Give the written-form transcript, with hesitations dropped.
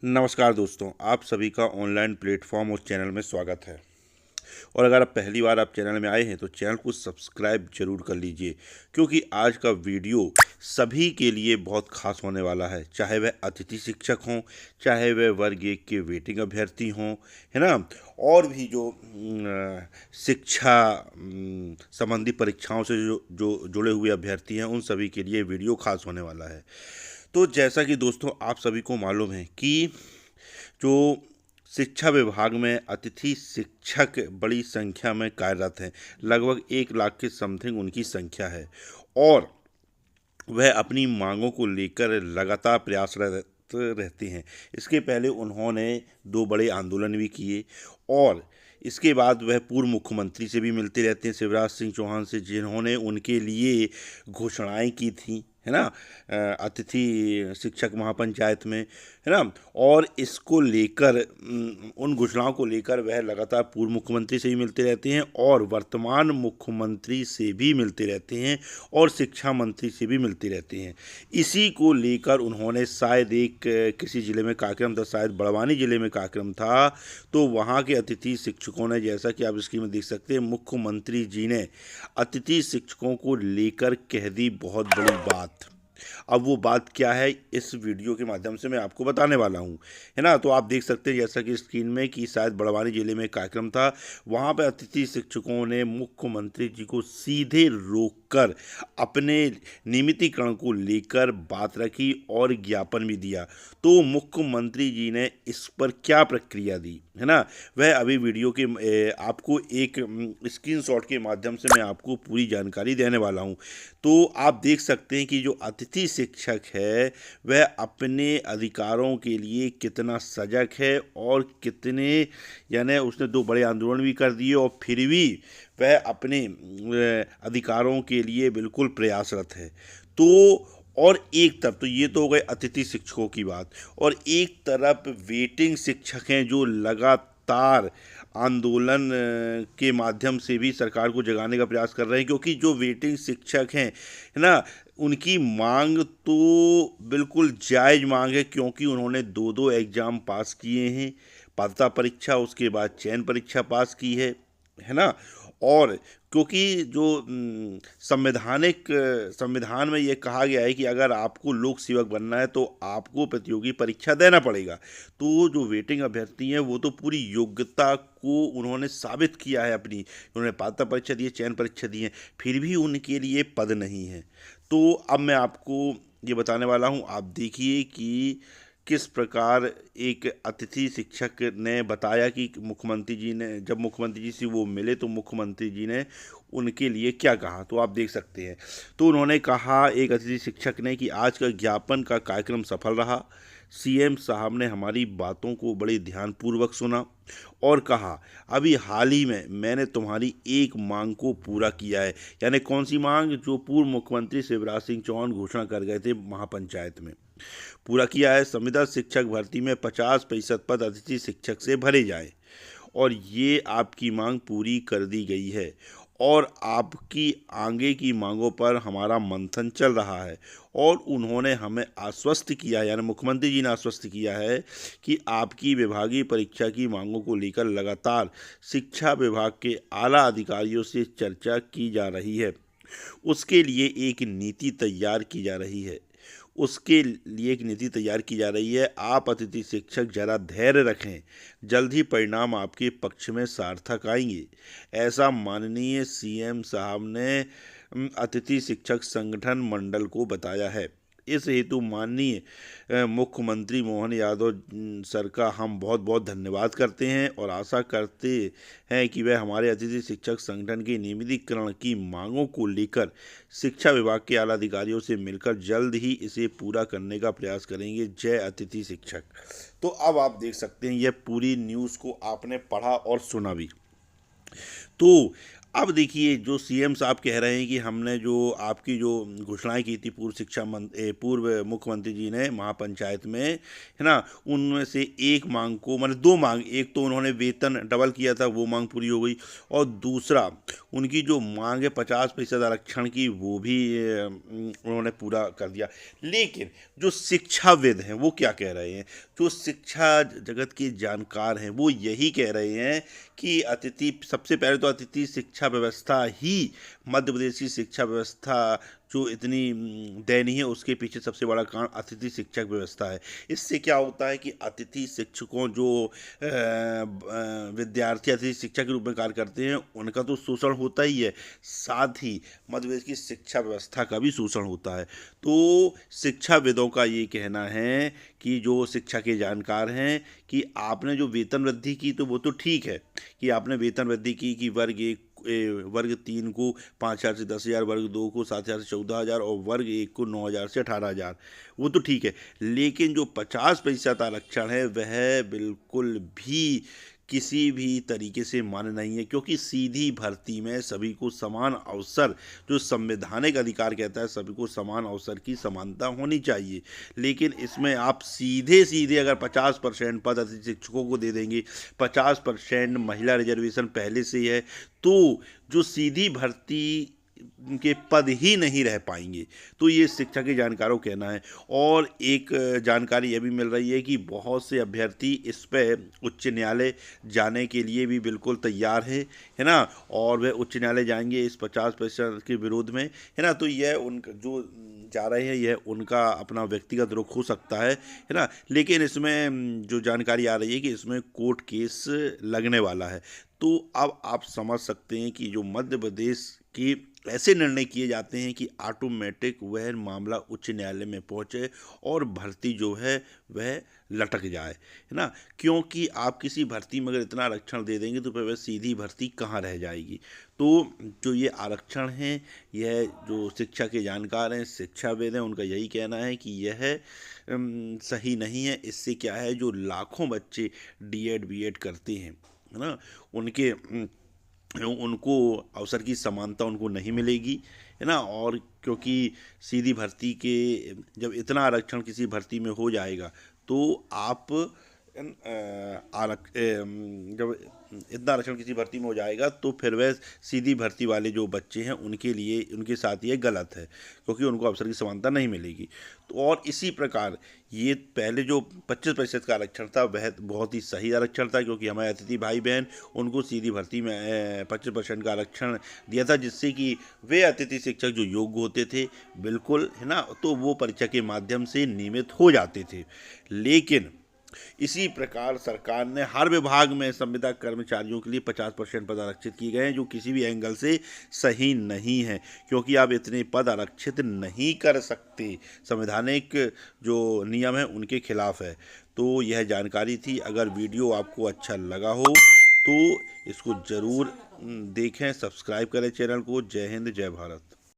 नमस्कार दोस्तों, आप सभी का ऑनलाइन प्लेटफॉर्म और चैनल में स्वागत है। और अगर आप पहली बार आप चैनल में आए हैं तो चैनल को सब्सक्राइब जरूर कर लीजिए, क्योंकि आज का वीडियो सभी के लिए बहुत खास होने वाला है। चाहे वह अतिथि शिक्षक हों, चाहे वह वर्ग 1 के वेटिंग अभ्यर्थी हों, है ना, और भी जो शिक्षा संबंधी परीक्षाओं से जो जो जुड़े हुए अभ्यर्थी हैं, उन सभी के लिए वीडियो खास होने वाला है। तो जैसा कि दोस्तों आप सभी को मालूम है कि जो शिक्षा विभाग में अतिथि शिक्षक बड़ी संख्या में कार्यरत हैं, लगभग 1 लाख के समथिंग उनकी संख्या है, और वह अपनी मांगों को लेकर लगातार प्रयासरत रहते हैं। इसके पहले उन्होंने 2 बड़े आंदोलन भी किए, और इसके बाद वह पूर्व मुख्यमंत्री से भी मिलते रहते हैं, शिवराज सिंह चौहान से, जिन्होंने उनके लिए घोषणाएं की थी, है ना, अतिथि शिक्षक महापंचायत में, है ना। और इसको लेकर उन घोषणाओं को लेकर वह लगातार पूर्व मुख्यमंत्री से भी मिलते रहते हैं, और वर्तमान मुख्यमंत्री से भी मिलते रहते हैं, और शिक्षा मंत्री से भी मिलते रहते हैं। इसी को लेकर उन्होंने शायद एक किसी ज़िले में कार्यक्रम था, शायद बड़वानी ज़िले में कार्यक्रम था, तो वहाँ के अतिथि शिक्षकों ने, जैसा कि आप स्क्रीन में देख सकते हैं, मुख्यमंत्री जी ने अतिथि शिक्षकों को लेकर कह दी बहुत बड़ी बात। अब वो बात क्या है, इस वीडियो के माध्यम से मैं आपको बताने वाला हूँ, है ना। तो आप देख सकते हैं जैसा कि स्क्रीन में कि शायद बड़वानी जिले में कार्यक्रम था, वहाँ पर अतिथि शिक्षकों ने मुख्यमंत्री जी को सीधे रोककर अपने नियमितीकरण को लेकर बात रखी और ज्ञापन भी दिया। तो मुख्यमंत्री जी ने इस पर क्या प्रक्रिया दी, है ना, वह अभी वीडियो के आपको एक स्क्रीनशॉट के माध्यम से मैं आपको पूरी जानकारी देने वाला हूँ। तो आप देख सकते हैं कि जो अतिथि शिक्षक है वह अपने अधिकारों के लिए कितना सजग है, और कितने, यानी उसने 2 बड़े आंदोलन भी कर दिए और फिर भी वह अपने अधिकारों के लिए बिल्कुल प्रयासरत है। तो और एक तरफ, तो ये तो हो गए अतिथि शिक्षकों की बात, और एक तरफ वेटिंग शिक्षक हैं जो लगातार आंदोलन के माध्यम से भी सरकार को जगाने का प्रयास कर रहे हैं, क्योंकि जो वेटिंग शिक्षक हैं, है ना, उनकी मांग तो बिल्कुल जायज़ मांग है, क्योंकि उन्होंने 2 एग्ज़ाम पास किए हैं, पात्रता परीक्षा, उसके बाद चयन परीक्षा पास की है ना। और क्योंकि जो संविधान में ये कहा गया है कि अगर आपको लोक सेवक बनना है तो आपको प्रतियोगी परीक्षा देना पड़ेगा। तो जो वेटिंग अभ्यर्थी हैं वो तो पूरी योग्यता को उन्होंने साबित किया है अपनी, उन्होंने पात्रता परीक्षा दी है, चयन परीक्षा दी है, फिर भी उनके लिए पद नहीं है। तो अब मैं आपको ये बताने वाला हूँ, आप देखिए कि किस प्रकार एक अतिथि शिक्षक ने बताया कि मुख्यमंत्री जी ने, जब मुख्यमंत्री जी से वो मिले तो मुख्यमंत्री जी ने उनके लिए क्या कहा, तो आप देख सकते हैं। तो उन्होंने कहा, एक अतिथि शिक्षक ने, कि आज का ज्ञापन का कार्यक्रम सफल रहा। सीएम साहब ने हमारी बातों को बड़े ध्यानपूर्वक सुना और कहा, अभी हाल ही में मैंने तुम्हारी एक मांग को पूरा किया है। यानी कौन सी मांग, जो पूर्व मुख्यमंत्री शिवराज सिंह चौहान घोषणा कर गए थे महापंचायत में, पूरा किया है। संविदा शिक्षक भर्ती में 50% पद अतिथि शिक्षक से भरे जाएं, और ये आपकी मांग पूरी कर दी गई है, और आपकी आगे की मांगों पर हमारा मंथन चल रहा है। और उन्होंने हमें आश्वस्त किया है, यानी मुख्यमंत्री जी ने आश्वस्त किया है, कि आपकी विभागीय परीक्षा की मांगों को लेकर लगातार शिक्षा विभाग के आला अधिकारियों से चर्चा की जा रही है। उसके लिए एक नीति तैयार की जा रही है, आप अतिथि शिक्षक जरा धैर्य रखें, जल्द ही परिणाम आपके पक्ष में सार्थक आएंगे। ऐसा माननीय सीएम साहब ने अतिथि शिक्षक संगठन मंडल को बताया है। इस हेतु माननीय मुख्यमंत्री मोहन यादव सर का हम बहुत बहुत धन्यवाद करते हैं, और आशा करते हैं कि वह हमारे अतिथि शिक्षक संगठन के नियमितीकरण की मांगों को लेकर शिक्षा विभाग के आला अधिकारियों से मिलकर जल्द ही इसे पूरा करने का प्रयास करेंगे। जय अतिथि शिक्षक। तो अब आप देख सकते हैं, यह पूरी न्यूज़ को आपने पढ़ा और सुना भी। तो अब देखिए, जो सीएम साहब कह रहे हैं कि हमने जो आपकी जो घोषणाएं की थी पूर्व मुख्यमंत्री जी ने महापंचायत में, है ना, उनमें से एक मांग को, मतलब दो मांग, एक तो उन्होंने वेतन डबल किया था, वो मांग पूरी हो गई, और दूसरा उनकी जो मांग है 50% आरक्षण की, वो भी उन्होंने पूरा कर दिया। लेकिन जो शिक्षाविद हैं वो क्या कह रहे हैं, जो शिक्षा जगत के जानकार हैं वो यही कह रहे हैं कि सबसे पहले तो अतिथि शिक्षा व्यवस्था ही, मध्य प्रदेश की शिक्षा व्यवस्था जो इतनी दयनीय है, उसके पीछे सबसे बड़ा कारण अतिथि शिक्षक व्यवस्था है। इससे क्या होता है कि अतिथि शिक्षकों जो विद्यार्थी अतिथि शिक्षक के रूप में कार्य करते हैं, उनका तो शोषण होता ही है, साथ ही मध्य प्रदेश की शिक्षा व्यवस्था का भी शोषण होता है। तो शिक्षाविदों का ये कहना है कि जो शिक्षा के जानकार हैं कि आपने जो वेतन वृद्धि की तो वो तो ठीक है कि आपने वेतन वृद्धि की कि वर्ग 3 को 5,000 से 10,000, वर्ग 2 को 7,000 से 14,000 और वर्ग 1 को 9,000 से 18,000, वो तो ठीक है। लेकिन जो 50% आरक्षण है वह बिल्कुल भी किसी भी तरीके से मान्य नहीं है, क्योंकि सीधी भर्ती में सभी को समान अवसर, जो संवैधानिक अधिकार कहता है सभी को समान अवसर की समानता होनी चाहिए। लेकिन इसमें आप सीधे सीधे अगर 50% पद अतिथि शिक्षकों को दे देंगे, 50% महिला रिजर्वेशन पहले से ही है, तो जो सीधी भर्ती के पद ही नहीं रह पाएंगे। तो ये शिक्षा के जानकारों का कहना है। और एक जानकारी यह भी मिल रही है कि बहुत से अभ्यर्थी इस पर उच्च न्यायालय जाने के लिए भी बिल्कुल तैयार है ना, और वह उच्च न्यायालय जाएंगे इस 50% के विरोध में, है ना। तो यह उनका जो जा रहे हैं, यह उनका अपना व्यक्तिगत रुख हो सकता है ना। लेकिन इसमें जो जानकारी आ रही है कि इसमें कोर्ट केस लगने वाला है। तो अब आप समझ सकते हैं कि जो मध्य प्रदेश की ऐसे निर्णय किए जाते हैं कि ऑटोमेटिक वह मामला उच्च न्यायालय में पहुंचे और भर्ती जो है वह लटक जाए, है ना। क्योंकि आप किसी भर्ती में अगर इतना आरक्षण दे देंगे तो फिर वह सीधी भर्ती कहाँ रह जाएगी। तो जो ये आरक्षण है, यह जो शिक्षा के जानकार हैं, शिक्षाविद हैं, उनका यही कहना है कि यह सही नहीं है। इससे क्या है, जो लाखों बच्चे डीएड बीएड करते हैं, है ना, उनके उनको अवसर की समानता उनको नहीं मिलेगी, है ना। और क्योंकि सीधी भर्ती के जब इतना आरक्षण किसी भर्ती में हो जाएगा तो आप जब इतना आरक्षण किसी भर्ती में हो जाएगा तो फिर वह सीधी भर्ती वाले जो बच्चे हैं उनके लिए, उनके साथ ये गलत है, क्योंकि उनको अवसर की समानता नहीं मिलेगी। तो और इसी प्रकार ये पहले जो 25% का आरक्षण था वह बहुत ही सही आरक्षण था, क्योंकि हमारे अतिथि भाई बहन उनको सीधी भर्ती में 25% का आरक्षण दिया था, जिससे कि वे अतिथि शिक्षक जो योग्य होते थे बिल्कुल, है ना, तो वो परीक्षा के माध्यम से नियमित हो जाते थे। लेकिन इसी प्रकार सरकार ने हर विभाग में संविदा कर्मचारियों के लिए 50% पद आरक्षित किए गए हैं, जो किसी भी एंगल से सही नहीं है, क्योंकि आप इतने पद आरक्षित नहीं कर सकते, संवैधानिक जो नियम है उनके खिलाफ है। तो यह जानकारी थी। अगर वीडियो आपको अच्छा लगा हो तो इसको ज़रूर देखें, सब्सक्राइब करें चैनल को। जय हिंद, जय भारत।